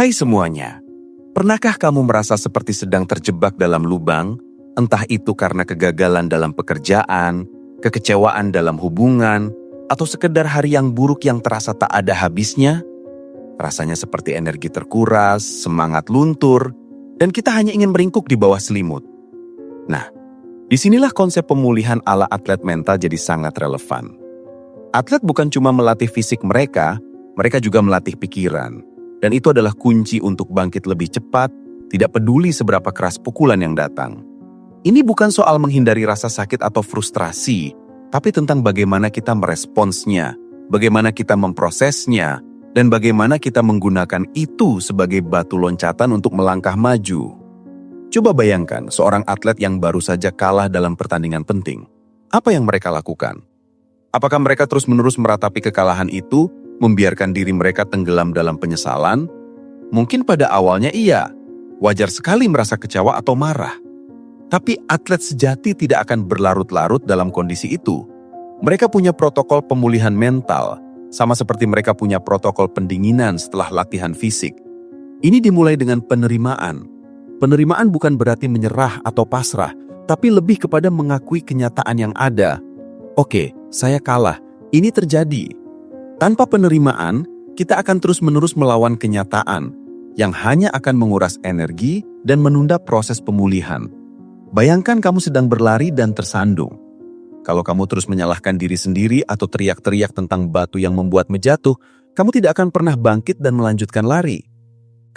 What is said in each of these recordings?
Hai semuanya, pernahkah kamu merasa seperti sedang terjebak dalam lubang, entah itu karena kegagalan dalam pekerjaan, kekecewaan dalam hubungan, atau sekedar hari yang buruk yang terasa tak ada habisnya? Rasanya seperti energi terkuras, semangat luntur, dan kita hanya ingin meringkuk di bawah selimut. Nah, disinilah konsep pemulihan ala atlet mental jadi sangat relevan. Atlet bukan cuma melatih fisik mereka juga melatih pikiran. Dan itu adalah kunci untuk bangkit lebih cepat, tidak peduli seberapa keras pukulan yang datang. Ini bukan soal menghindari rasa sakit atau frustrasi, tapi tentang bagaimana kita meresponsnya, bagaimana kita memprosesnya, dan bagaimana kita menggunakan itu sebagai batu loncatan untuk melangkah maju. Coba bayangkan seorang atlet yang baru saja kalah dalam pertandingan penting. Apa yang mereka lakukan? Apakah mereka terus-menerus meratapi kekalahan itu, membiarkan diri mereka tenggelam dalam penyesalan? Mungkin pada awalnya iya, wajar sekali merasa kecewa atau marah. Tapi atlet sejati tidak akan berlarut-larut dalam kondisi itu. Mereka punya protokol pemulihan mental, sama seperti mereka punya protokol pendinginan setelah latihan fisik. Ini dimulai dengan penerimaan. Penerimaan bukan berarti menyerah atau pasrah, tapi lebih kepada mengakui kenyataan yang ada. Oke, saya kalah, ini terjadi. Tanpa penerimaan, kita akan terus-menerus melawan kenyataan yang hanya akan menguras energi dan menunda proses pemulihan. Bayangkan kamu sedang berlari dan tersandung. Kalau kamu terus menyalahkan diri sendiri atau teriak-teriak tentang batu yang membuatmu jatuh, kamu tidak akan pernah bangkit dan melanjutkan lari.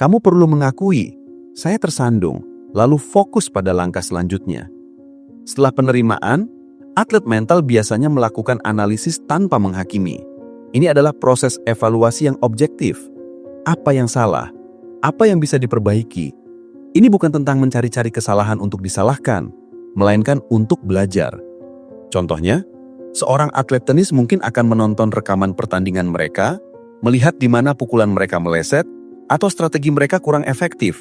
Kamu perlu mengakui, saya tersandung, lalu fokus pada langkah selanjutnya. Setelah penerimaan, atlet mental biasanya melakukan analisis tanpa menghakimi. Ini adalah proses evaluasi yang objektif. Apa yang salah? Apa yang bisa diperbaiki? Ini bukan tentang mencari-cari kesalahan untuk disalahkan, melainkan untuk belajar. Contohnya, seorang atlet tenis mungkin akan menonton rekaman pertandingan mereka, melihat di mana pukulan mereka meleset, atau strategi mereka kurang efektif.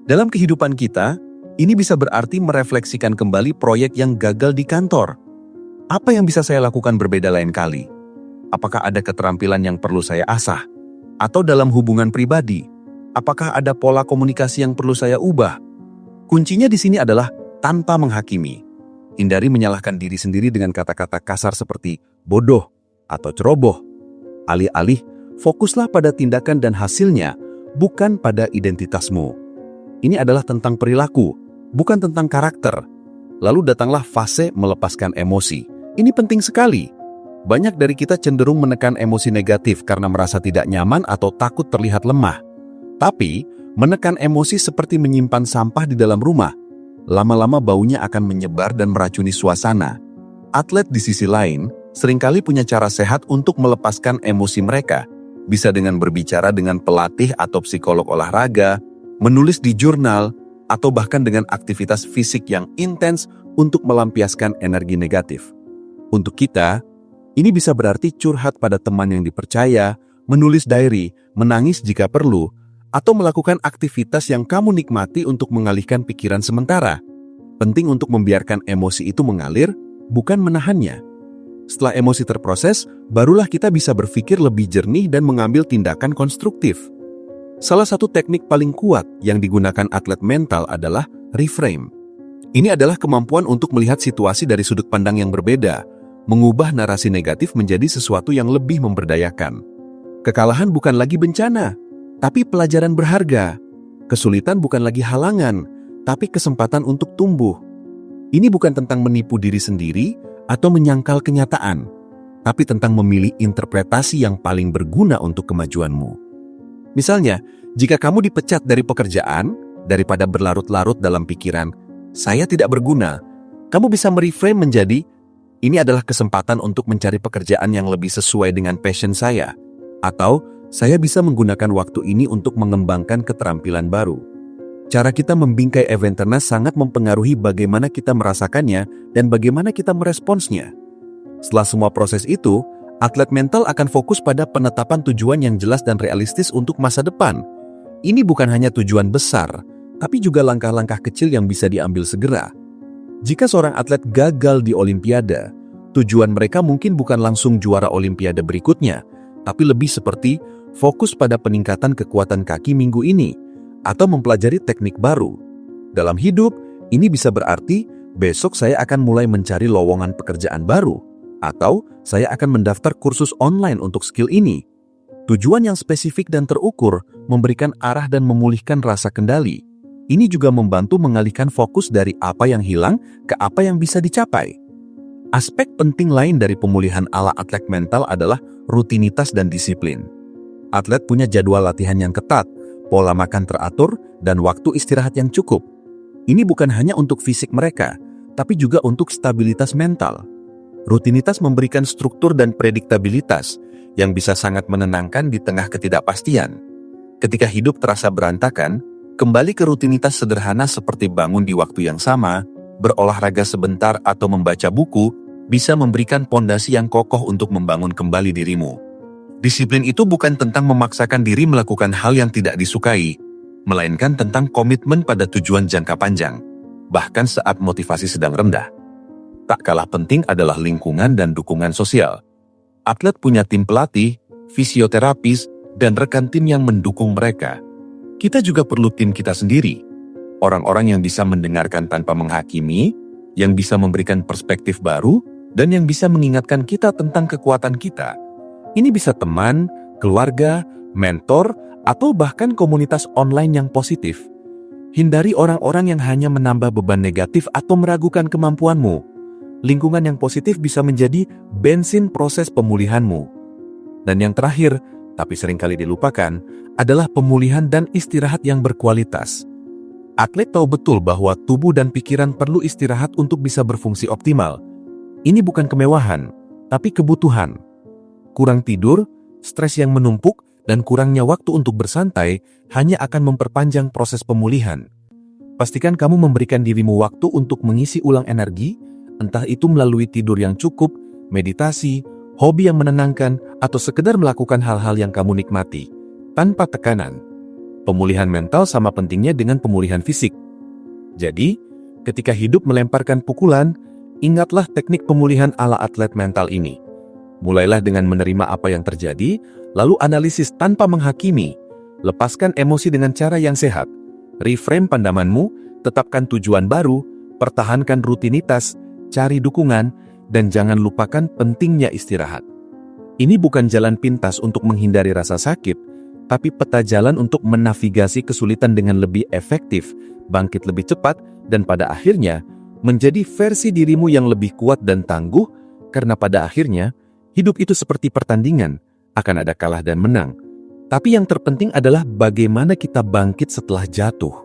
Dalam kehidupan kita, ini bisa berarti merefleksikan kembali proyek yang gagal di kantor. Apa yang bisa saya lakukan berbeda lain kali? Apakah ada keterampilan yang perlu saya asah? Atau dalam hubungan pribadi, apakah ada pola komunikasi yang perlu saya ubah? Kuncinya di sini adalah tanpa menghakimi. Hindari menyalahkan diri sendiri dengan kata-kata kasar seperti bodoh atau ceroboh. Alih-alih, fokuslah pada tindakan dan hasilnya, bukan pada identitasmu. Ini adalah tentang perilaku, bukan tentang karakter. Lalu datanglah fase melepaskan emosi. Ini penting sekali. Banyak dari kita cenderung menekan emosi negatif karena merasa tidak nyaman atau takut terlihat lemah. Tapi, menekan emosi seperti menyimpan sampah di dalam rumah. Lama-lama baunya akan menyebar dan meracuni suasana. Atlet di sisi lain, seringkali punya cara sehat untuk melepaskan emosi mereka. Bisa dengan berbicara dengan pelatih atau psikolog olahraga, menulis di jurnal, atau bahkan dengan aktivitas fisik yang intens untuk melampiaskan energi negatif. Untuk kita, ini bisa berarti curhat pada teman yang dipercaya, menulis diary, menangis jika perlu, atau melakukan aktivitas yang kamu nikmati untuk mengalihkan pikiran sementara. Penting untuk membiarkan emosi itu mengalir, bukan menahannya. Setelah emosi terproses, barulah kita bisa berpikir lebih jernih dan mengambil tindakan konstruktif. Salah satu teknik paling kuat yang digunakan atlet mental adalah reframe. Ini adalah kemampuan untuk melihat situasi dari sudut pandang yang berbeda, mengubah narasi negatif menjadi sesuatu yang lebih memberdayakan. Kekalahan bukan lagi bencana, tapi pelajaran berharga. Kesulitan bukan lagi halangan, tapi kesempatan untuk tumbuh. Ini bukan tentang menipu diri sendiri atau menyangkal kenyataan, tapi tentang memilih interpretasi yang paling berguna untuk kemajuanmu. Misalnya, jika kamu dipecat dari pekerjaan, daripada berlarut-larut dalam pikiran, saya tidak berguna, kamu bisa mereframe menjadi, ini adalah kesempatan untuk mencari pekerjaan yang lebih sesuai dengan passion saya. Atau, saya bisa menggunakan waktu ini untuk mengembangkan keterampilan baru. Cara kita membingkai awareness sangat mempengaruhi bagaimana kita merasakannya dan bagaimana kita meresponsnya. Setelah semua proses itu, atlet mental akan fokus pada penetapan tujuan yang jelas dan realistis untuk masa depan. Ini bukan hanya tujuan besar, tapi juga langkah-langkah kecil yang bisa diambil segera. Jika seorang atlet gagal di Olimpiade, tujuan mereka mungkin bukan langsung juara Olimpiade berikutnya, tapi lebih seperti fokus pada peningkatan kekuatan kaki minggu ini, atau mempelajari teknik baru. Dalam hidup, ini bisa berarti besok saya akan mulai mencari lowongan pekerjaan baru, atau saya akan mendaftar kursus online untuk skill ini. Tujuan yang spesifik dan terukur memberikan arah dan memulihkan rasa kendali. Ini juga membantu mengalihkan fokus dari apa yang hilang ke apa yang bisa dicapai. Aspek penting lain dari pemulihan ala atlet mental adalah rutinitas dan disiplin. Atlet punya jadwal latihan yang ketat, pola makan teratur, dan waktu istirahat yang cukup. Ini bukan hanya untuk fisik mereka, tapi juga untuk stabilitas mental. Rutinitas memberikan struktur dan prediktabilitas yang bisa sangat menenangkan di tengah ketidakpastian. Ketika hidup terasa berantakan, kembali ke rutinitas sederhana seperti bangun di waktu yang sama, berolahraga sebentar atau membaca buku, bisa memberikan pondasi yang kokoh untuk membangun kembali dirimu. Disiplin itu bukan tentang memaksakan diri melakukan hal yang tidak disukai, melainkan tentang komitmen pada tujuan jangka panjang, bahkan saat motivasi sedang rendah. Tak kalah penting adalah lingkungan dan dukungan sosial. Atlet punya tim pelatih, fisioterapis, dan rekan tim yang mendukung mereka. Kita juga perlu tim kita sendiri. Orang-orang yang bisa mendengarkan tanpa menghakimi, yang bisa memberikan perspektif baru, dan yang bisa mengingatkan kita tentang kekuatan kita. Ini bisa teman, keluarga, mentor, atau bahkan komunitas online yang positif. Hindari orang-orang yang hanya menambah beban negatif atau meragukan kemampuanmu. Lingkungan yang positif bisa menjadi bensin proses pemulihanmu. Dan yang terakhir, tapi seringkali dilupakan, adalah pemulihan dan istirahat yang berkualitas. Atlet tahu betul bahwa tubuh dan pikiran perlu istirahat untuk bisa berfungsi optimal. Ini bukan kemewahan, tapi kebutuhan. Kurang tidur, stres yang menumpuk, dan kurangnya waktu untuk bersantai hanya akan memperpanjang proses pemulihan. Pastikan kamu memberikan dirimu waktu untuk mengisi ulang energi, entah itu melalui tidur yang cukup, meditasi, hobi yang menenangkan, atau sekedar melakukan hal-hal yang kamu nikmati, tanpa tekanan. Pemulihan mental sama pentingnya dengan pemulihan fisik. Jadi, ketika hidup melemparkan pukulan, ingatlah teknik pemulihan ala atlet mental ini. Mulailah dengan menerima apa yang terjadi, lalu analisis tanpa menghakimi. Lepaskan emosi dengan cara yang sehat. Reframe pandanganmu, tetapkan tujuan baru, pertahankan rutinitas, cari dukungan, dan jangan lupakan pentingnya istirahat. Ini bukan jalan pintas untuk menghindari rasa sakit, tapi peta jalan untuk menavigasi kesulitan dengan lebih efektif, bangkit lebih cepat, dan pada akhirnya menjadi versi dirimu yang lebih kuat dan tangguh, karena pada akhirnya hidup itu seperti pertandingan, akan ada kalah dan menang. Tapi yang terpenting adalah bagaimana kita bangkit setelah jatuh.